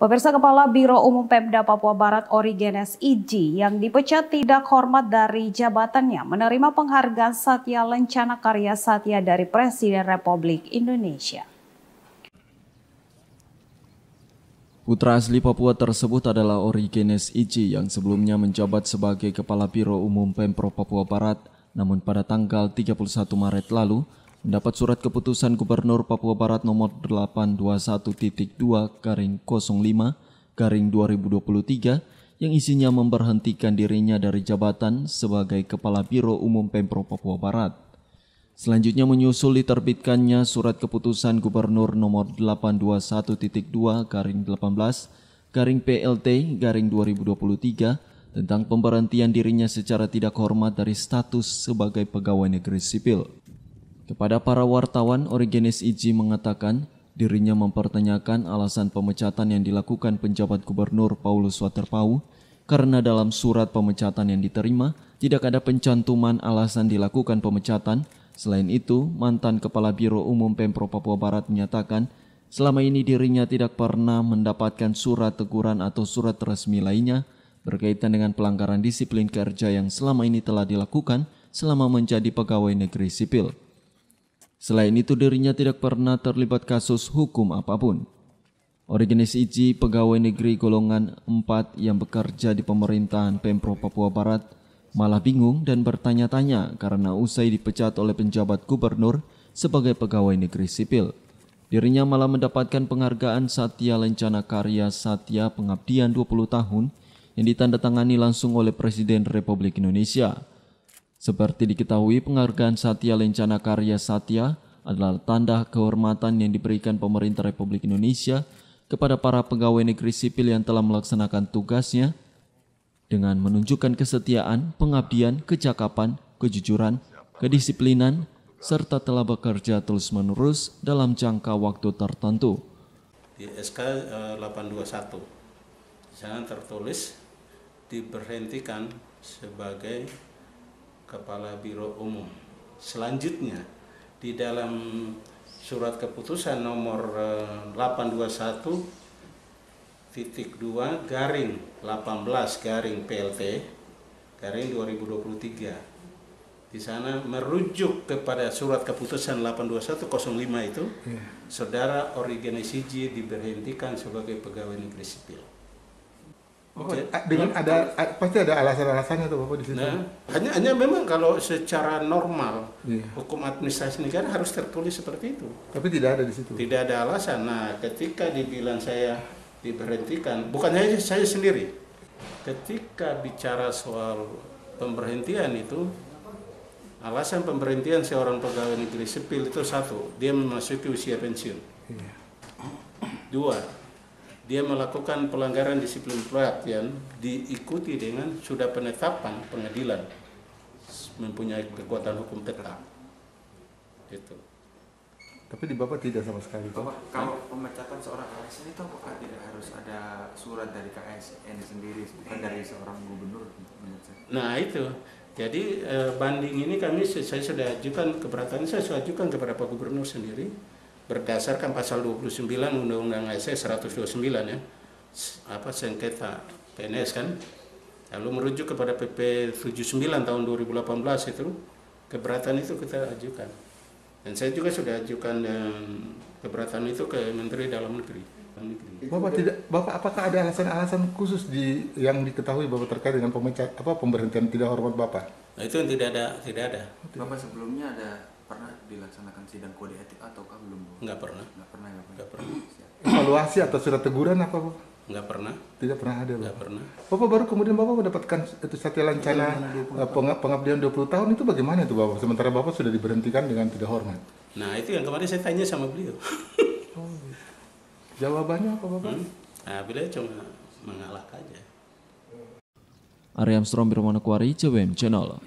Pemirsa, Kepala Biro Umum Pemda Papua Barat Origenes Iji yang dipecat tidak hormat dari jabatannya menerima penghargaan Satya Lencana Karya Satya dari Presiden Republik Indonesia. Putra asli Papua tersebut adalah Origenes Iji yang sebelumnya menjabat sebagai Kepala Biro Umum Pemprov Papua Barat, namun pada tanggal 31 Maret lalu mendapat surat keputusan Gubernur Papua Barat nomor 821.2-05/2023 yang isinya memberhentikan dirinya dari jabatan sebagai Kepala Biro Umum Pemprov Papua Barat. Selanjutnya menyusul diterbitkannya surat keputusan Gubernur nomor 821.2-18-PLT-2023 tentang pemberhentian dirinya secara tidak hormat dari status sebagai pegawai negeri sipil. Kepada para wartawan, Origenes Iji mengatakan dirinya mempertanyakan alasan pemecatan yang dilakukan penjabat Gubernur Paulus Waterpau karena dalam surat pemecatan yang diterima tidak ada pencantuman alasan dilakukan pemecatan. Selain itu, mantan Kepala Biro Umum Pemprov Papua Barat menyatakan selama ini dirinya tidak pernah mendapatkan surat teguran atau surat resmi lainnya berkaitan dengan pelanggaran disiplin kerja yang selama ini telah dilakukan selama menjadi pegawai negeri sipil. Selain itu, dirinya tidak pernah terlibat kasus hukum apapun. Origenes Iji, pegawai negeri golongan 4 yang bekerja di pemerintahan Pemprov Papua Barat, malah bingung dan bertanya-tanya karena usai dipecat oleh penjabat gubernur sebagai pegawai negeri sipil. Dirinya malah mendapatkan penghargaan Satya Lencana Karya Satya Pengabdian 20 tahun yang ditandatangani langsung oleh Presiden Republik Indonesia. Seperti diketahui, penghargaan Satya Lencana Karya Satya adalah tanda kehormatan yang diberikan pemerintah Republik Indonesia kepada para pegawai negeri sipil yang telah melaksanakan tugasnya dengan menunjukkan kesetiaan, pengabdian, kecakapan, kejujuran, kedisiplinan, serta telah bekerja terus-menerus dalam jangka waktu tertentu. Di SK 821, di sana tertulis diberhentikan sebagai Kepala Biro Umum. Selanjutnya di dalam surat keputusan nomor 821/18/PLT/2023. Di sana merujuk kepada surat keputusan 821/05 itu, Saudara Origenes Iji diberhentikan sebagai pegawai negeri sipil. Dengan pasti ada alasan-alasannya tuh Bapak di situ. Nah, hanya memang kalau secara normal hukum administrasi negara harus tertulis seperti itu. Tapi tidak ada di situ. Tidak ada alasan. Nah, ketika dibilang saya diberhentikan, bukan saya sendiri. Ketika bicara soal pemberhentian itu, alasan pemberhentian seorang pegawai negeri sipil itu satu, dia memasuki usia pensiun. Dua, dia melakukan pelanggaran disiplin pelatihan diikuti dengan sudah penetapan pengadilan mempunyai kekuatan hukum tetap. Itu. Tapi di Bapak tidak sama sekali. Bapak, kalau pemecatan seorang ASN itu apakah tidak harus ada surat dari KSN sendiri, bukan dari seorang gubernur? Nah itu, jadi banding ini saya sudah ajukan keberatan, saya sudah ajukan kepada Pak Gubernur sendiri. Berdasarkan pasal 29 Undang-Undang ASN 129 ya, sengketa PNS kan, lalu merujuk kepada PP 79 tahun 2018 itu, keberatan itu kita ajukan. Dan saya juga sudah ajukan keberatan itu ke Menteri Dalam Negeri. Bapak apakah ada alasan-alasan khusus yang diketahui Bapak terkait dengan pemberhentian tidak hormat Bapak? Nah, itu yang tidak ada. Bapak sebelumnya pernah dilaksanakan sidang kode etik ataukah belum? Enggak pernah. Evaluasi atau surat teguran apa Bapak? Enggak pernah. Tidak pernah ada Bapak? Enggak pernah. Bapak baru kemudian Bapak mendapatkan itu Satya Lencana pengabdian 20 tahun itu bagaimana itu Bapak? Sementara Bapak sudah diberhentikan dengan tidak hormat. Nah itu yang kemarin saya tanya sama beliau. Jawabannya apa Bapak? Nah beliau cuma mengalah aja. Ari Armstrong, Birmanokwari, CWM Channel.